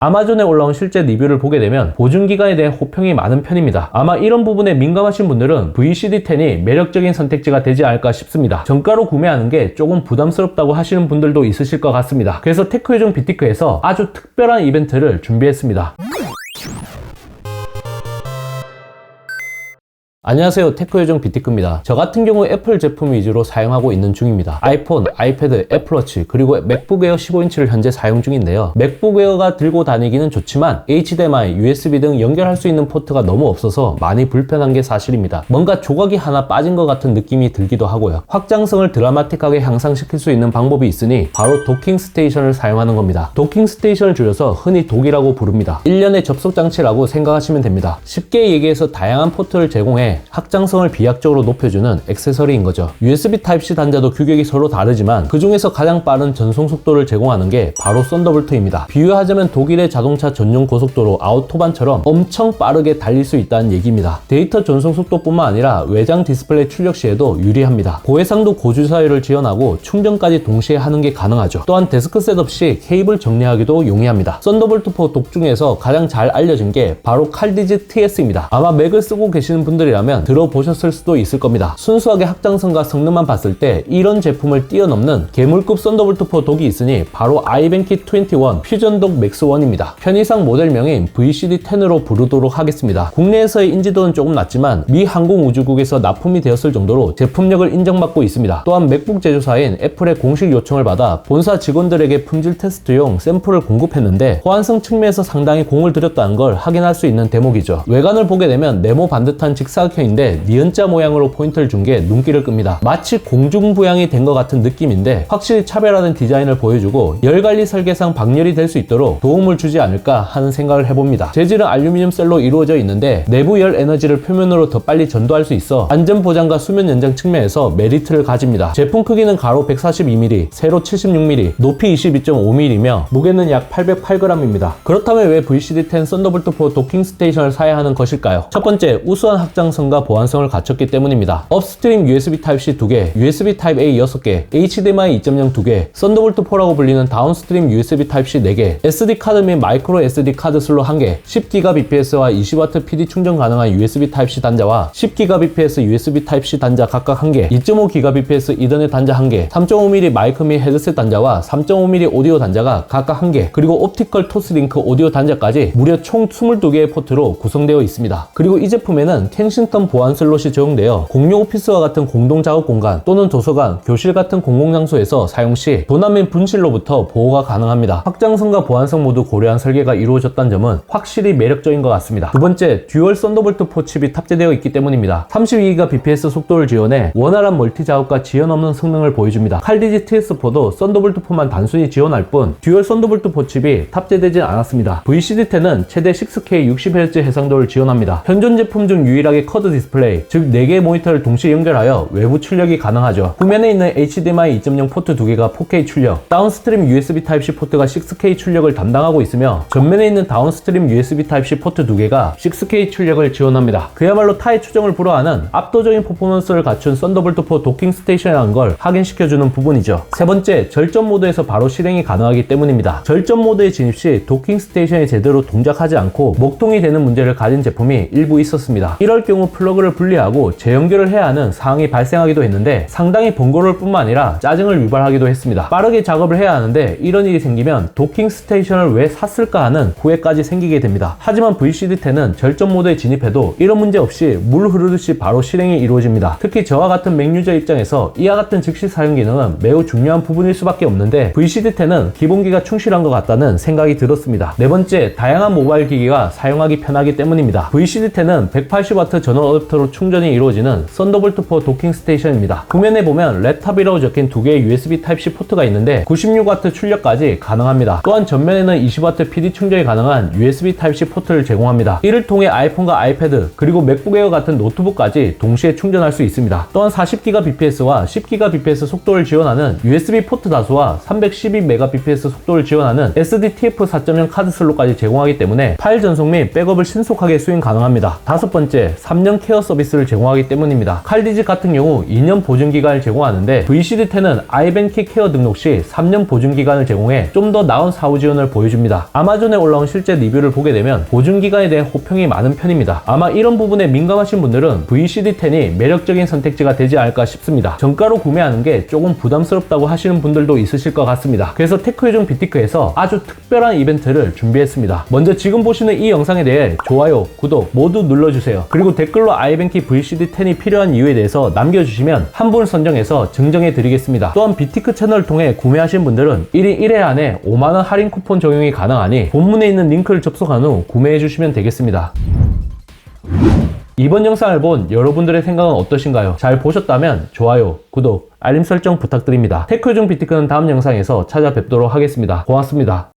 아마존에 올라온 실제 리뷰를 보게 되면 보증기간에 대한 호평이 많은 편입니다. 아마 이런 부분에 민감하신 분들은 VCD10이 매력적인 선택지가 되지 않을까 싶습니다. 정가로 구매하는 게 조금 부담스럽다고 하시는 분들도 있으실 것 같습니다. 그래서 테크요정 비티크에서 아주 특별한 이벤트를 준비했습니다. 안녕하세요, 테크요정 비티크입니다. 저 같은 경우 애플 제품 위주로 사용하고 있는 중입니다. 아이폰, 아이패드, 애플워치, 그리고 맥북 에어 15인치를 현재 사용 중인데요. 맥북 에어가 들고 다니기는 좋지만 HDMI, USB 등 연결할 수 있는 포트가 너무 없어서 많이 불편한 게 사실입니다. 뭔가 조각이 하나 빠진 것 같은 느낌이 들기도 하고요. 확장성을 드라마틱하게 향상시킬 수 있는 방법이 있으니 바로 도킹 스테이션을 사용하는 겁니다. 도킹 스테이션을 줄여서 흔히 독이라고 부릅니다. 일련의 접속 장치라고 생각하시면 됩니다. 쉽게 얘기해서 다양한 포트를 제공해 확장성을 비약적으로 높여주는 액세서리인 거죠. USB Type-C 단자도 규격이 서로 다르지만 그 중에서 가장 빠른 전송 속도를 제공하는 게 바로 썬더볼트입니다. 비유하자면 독일의 자동차 전용 고속도로 아우토반처럼 엄청 빠르게 달릴 수 있다는 얘기입니다. 데이터 전송 속도뿐만 아니라 외장 디스플레이 출력 시에도 유리합니다. 고해상도 고주사율을 지원하고 충전까지 동시에 하는 게 가능하죠. 또한 데스크 셋업 시 케이블 정리하기도 용이합니다. 썬더볼트4 독 중에서 가장 잘 알려진 게 바로 칼디지 TS입니다. 아마 맥을 쓰고 계시는 분들이라면 들어보셨을 수도 있을 겁니다. 순수하게 확장성과 성능만 봤을 때 이런 제품을 뛰어넘는 괴물급 썬더볼트4 독이 있으니 바로 아이벤키 21 퓨전독 맥스1입니다. 편의상 모델명인 VCD10으로 부르도록 하겠습니다. 국내에서의 인지도는 조금 낮지만 미 항공우주국에서 납품이 되었을 정도로 제품력을 인정받고 있습니다. 또한 맥북 제조사인 애플의 공식 요청을 받아 본사 직원들에게 품질 테스트용 샘플을 공급했는데 호환성 측면에서 상당히 공을 들였다는 걸 확인할 수 있는 대목이죠. 외관을 보게 되면 네모 반듯한 직사각형인데 니은자 모양으로 포인트를 준 게 눈길을 끕니다. 마치 공중부양이 된 것 같은 느낌인데 확실히 차별화된 디자인을 보여주고 열관리 설계상 방열이 될 수 있도록 도움을 주지 않을까 하는 생각을 해봅니다. 재질은 알루미늄 셀로 이루어져 있는데 내부 열 에너지를 표면으로 더 빨리 전도할 수 있어 안전 보장과 수면 연장 측면에서 메리트를 가집니다. 제품 크기는 가로 142mm, 세로 76mm, 높이 22.5mm며 무게는 약 808g입니다. 그렇다면 왜 VCD10 썬더볼트4 도킹 스테이션을 사야 하는 것일까요? 첫 번째, 우수한 확장성과 보안성을 갖췄기 때문입니다. 업스트림 USB Type-C 2개, USB Type-A 6개, HDMI 2.0 2개, 썬더볼트4라고 불리는 다운스트림 USB Type-C 4개, SD 카드 및 마이크로 SD 카드 슬롯 1개, 10GBps와 20W PD 충전 가능한 USB Type-C 단자와 10GBps USB Type-C 단자 각각 1개, 2.5GBps 이더넷 단자 1개, 3.5mm 마이크 및 헤드셋 단자와 3.5mm 오디오 단자가 각각 1개, 그리고 옵티컬 토스링크 오디오 단자까지 무려 총 22개의 포트로 구성되어 있습니다. 그리고 이 제품에는 켄싱턴 보안 슬롯이 적용되어 공용 오피스와 같은 공동 작업 공간 또는 도서관, 교실 같은 공공장소에서 사용 시 도난 및 분실로부터 보호가 가능합니다. 확장성과 보안성 모두 고려한 설계가 이루어졌다는 점은 확실히 매력적인 것 같습니다. 두 번째, 듀얼 썬더볼트4 칩이 탑재되어 있기 때문입니다. 32Gbps 속도를 지원해 원활한 멀티 작업과 지연 없는 성능을 보여줍니다. 칼디지 TS4도 썬더볼트4만 단순히 지원할 뿐 듀얼 썬더볼트4 칩이 탑재되진 않았습니다. VCD10은 최대 6K 60Hz 해상도를 지원합니다. 현존 제품 중 유일하게 커드 디스플레이, 즉 4개의 모니터를 동시에 연결하여 외부 출력이 가능하죠. 후면에 있는 HDMI 2.0 포트 2개가 4K 출력, 다운스트림 USB Type-C 포트가 6K 출력을 담당하고 있으며 전면에 있는 다운스트림 USB Type-C 포트 2개가 6K 출력을 지원합니다. 그야말로 타의 추정을 불허하는 압도적인 퍼포먼스를 갖춘 썬더볼트4 도킹 스테이션이라는 걸 확인시켜주는 부분이죠. 세 번째, 절전 모드에서 바로 실행이 가능하기 때문입니다. 절전 모드에 진입 시 도킹 스테이션이 제대로 동작하지 않고 목통이 되는 문제를 가진 제품이 일부 있었습니다. 이럴 경우 플러그를 분리하고 재연결을 해야 하는 상황이 발생하기도 했는데 상당히 번거로울 뿐만 아니라 짜증을 유발하기도 했습니다. 빠르게 작업을 해야 하는데 이런 일이 생기면 도킹 스테이션을 왜 샀을까 하는 후회까지 생기게 됩니다. 하지만 VCD10은 절전 모드에 진입해도 이런 문제 없이 물 흐르듯이 바로 실행이 이루어집니다. 특히 저와 같은 맥 유저 입장에서 이와 같은 즉시 사용 기능은 매우 중요한 부분일 수밖에 없는데 VCD10은 기본기가 충실한 것 같다는 생각이 들었습니다. 네 번째, 다양한 모바일 기기가 사용하기 편하기 때문입니다. VCD10은 180W 전원 어댑터로 충전이 이루어지는 썬더볼트4 도킹 스테이션입니다. 후면에 보면 랩탑이라고 적힌 2개의 USB Type-C 포트가 있는데 96W 출력까지 가능합니다. 또한 전면에는 20W PD 충전이 가능한 USB Type-C 포트를 제공합니다. 이를 통해 아이폰과 아이패드 그리고 맥북 에어 같은 노트북까지 동시에 충전할 수 있습니다. 또한 40GBps와 10GBps 속도를 지원하는 USB 포트 다수와 312Mbps 속도를 지원하는 SDTF 4.0 카드 슬롯까지 제공하기 때문에 파일 전송 및 백업을 신속하게 수행 가능합니다. 다섯 번째, 3년 3년 케어 서비스를 제공하기 때문입니다. 칼디지 같은 경우 2년 보증기간을 제공하는데 VCD10은 아이벤키 케어 등록 시 3년 보증기간을 제공해 좀 더 나은 사후 지원을 보여줍니다. 아마존에 올라온 실제 리뷰를 보게 되면 보증기간에 대해 호평이 많은 편입니다. 아마 이런 부분에 민감하신 분들은 VCD10이 매력적인 선택지가 되지 않을까 싶습니다. 정가로 구매하는 게 조금 부담스럽다고 하시는 분들도 있으실 것 같습니다. 그래서 테크요즘 비티크에서 아주 특별한 이벤트를 준비했습니다. 먼저 지금 보시는 이 영상에 대해 좋아요, 구독 모두 눌러주세요. 그리고 댓글로 아이벤키 VCD10이 필요한 이유에 대해서 남겨주시면 한 분 선정해서 증정해 드리겠습니다. 또한 비티크 채널을 통해 구매하신 분들은 1인 1회 안에 5만원 할인 쿠폰 적용이 가능하니 본문에 있는 링크를 접속한 후 구매해 주시면 되겠습니다. 이번 영상을 본 여러분들의 생각은 어떠신가요? 잘 보셨다면 좋아요, 구독, 알림 설정 부탁드립니다. 테크요즘 비티크는 다음 영상에서 찾아뵙도록 하겠습니다. 고맙습니다.